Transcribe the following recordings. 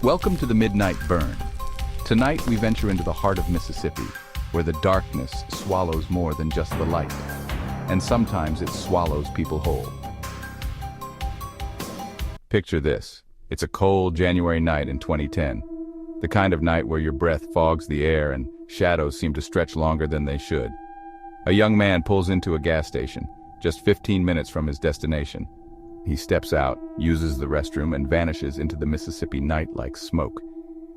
Welcome to the Midnight Burn. Tonight we venture into the heart of Mississippi, where the darkness swallows more than just the light, and sometimes it swallows people whole. Picture this. It's a cold January night in 2010, the kind of night where your breath fogs the air and shadows seem to stretch longer than they should. A young man pulls into a gas station, just 15 minutes from his destination. He steps out, uses the restroom, and vanishes into the Mississippi night like smoke.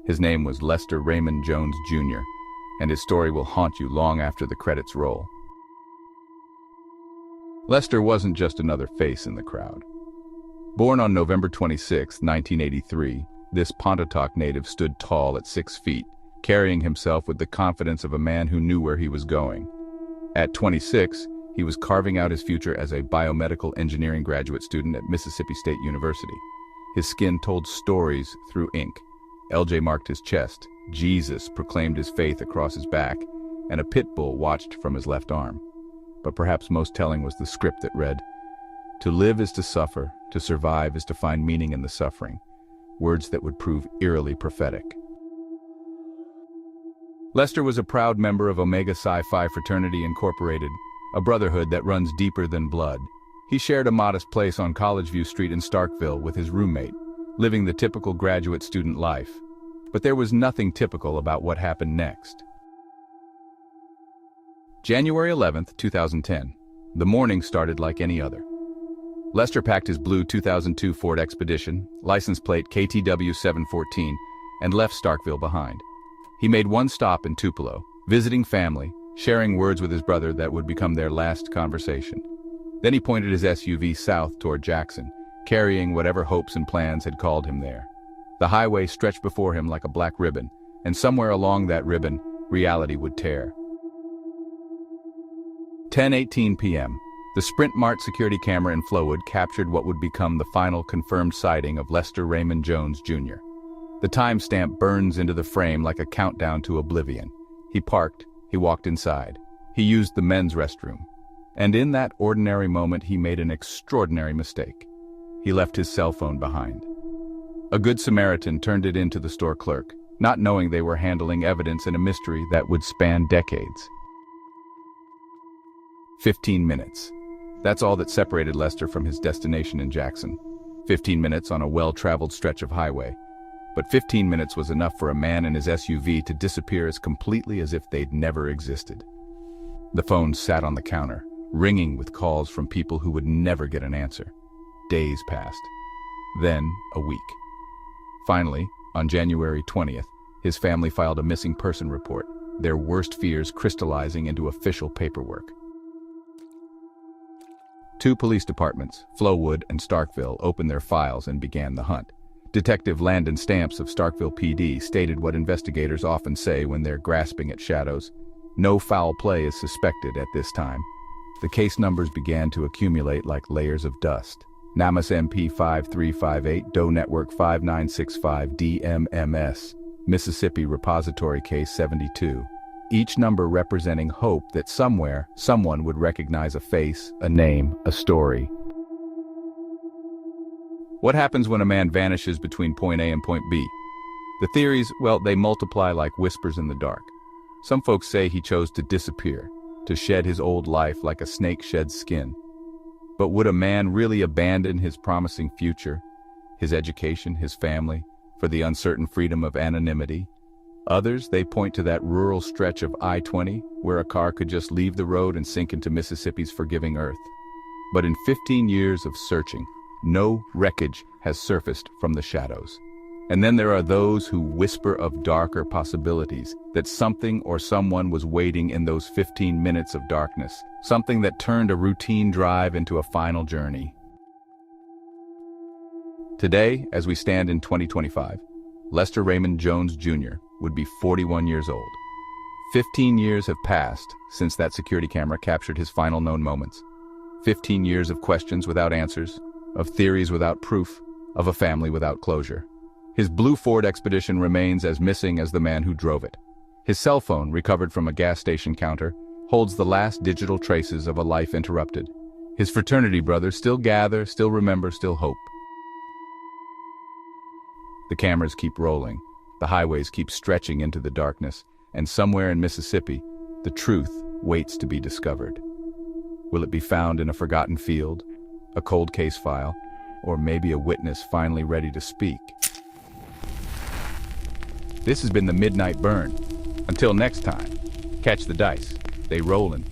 His name was Lester Raymond Jones, Jr., and his story will haunt you long after the credits roll. Lester wasn't just another face in the crowd. Born on November 26, 1983, this Pontotoc native stood tall at 6 feet, carrying himself with the confidence of a man who knew where he was going. At 26, he was carving out his future as a biomedical engineering graduate student at Mississippi State University. His skin told stories through ink. LJ marked his chest, Jesus proclaimed his faith across his back, and a pit bull watched from his left arm. But perhaps most telling was the script that read, "To live is to suffer, to survive is to find meaning in the suffering," words that would prove eerily prophetic. Lester was a proud member of Omega Psi Phi Fraternity Incorporated, a brotherhood that runs deeper than blood. He shared a modest place on College View Street in Starkville with his roommate, living the typical graduate student life. But there was nothing typical about what happened next. January 11th, 2010. The morning started like any other. Lester packed his blue 2002 Ford Expedition, license plate KTW 714, and left Starkville behind. He made one stop in Tupelo, visiting family, sharing words with his brother that would become their last conversation. Then he pointed his SUV south toward Jackson, carrying whatever hopes and plans had called him there. The highway stretched before him like a black ribbon, and somewhere along that ribbon, reality would tear. 10:18 p.m. The Sprint Mart security camera in Flowood captured what would become the final confirmed sighting of Lester Raymond Jones, Jr. The timestamp burns into the frame like a countdown to oblivion. He parked, he walked inside. He used the men's restroom. And in that ordinary moment, he made an extraordinary mistake. He left his cell phone behind. A good Samaritan turned it in to the store clerk, not knowing they were handling evidence in a mystery that would span decades. 15 minutes. That's all that separated Lester from his destination in Jackson. 15 minutes on a well-traveled stretch of highway. But 15 minutes was enough for a man in his SUV to disappear as completely as if they'd never existed. The phone sat on the counter, ringing with calls from people who would never get an answer. Days passed. Then, a week. Finally, on January 20th, his family filed a missing person report, their worst fears crystallizing into official paperwork. 2 police departments, Flowood and Starkville, opened their files and began the hunt. Detective Landon Stamps of Starkville PD stated what investigators often say when they're grasping at shadows: no foul play is suspected at this time. The case numbers began to accumulate like layers of dust. NamUs MP 5358, Doe Network 5965, DMMS, Mississippi Repository Case 72. Each number representing hope that somewhere, someone would recognize a face, a name, a story. What happens when a man vanishes between point A and point B? The theories, well, they multiply like whispers in the dark. Some folks say he chose to disappear, to shed his old life like a snake sheds skin. But would a man really abandon his promising future, his education, his family, for the uncertain freedom of anonymity? Others, they point to that rural stretch of I-20 where a car could just leave the road and sink into Mississippi's forgiving earth. But in 15 years of searching, no wreckage has surfaced from the shadows. And then there are those who whisper of darker possibilities, that something or someone was waiting in those 15 minutes of darkness, something that turned a routine drive into a final journey. Today, as we stand in 2025, Lester Raymond Jones, Jr. would be 41 years old. 15 years have passed since that security camera captured his final known moments. 15 years of questions without answers, of theories without proof, of a family without closure. His blue Ford Expedition remains as missing as the man who drove it. His cell phone, recovered from a gas station counter, holds the last digital traces of a life interrupted. His fraternity brothers still gather, still remember, still hope. The cameras keep rolling, the highways keep stretching into the darkness, and somewhere in Mississippi, the truth waits to be discovered. Will it be found in a forgotten field, a cold case file, or maybe a witness finally ready to speak? This has been the Midnight Burn. Until next time, catch the dice. They rollin'.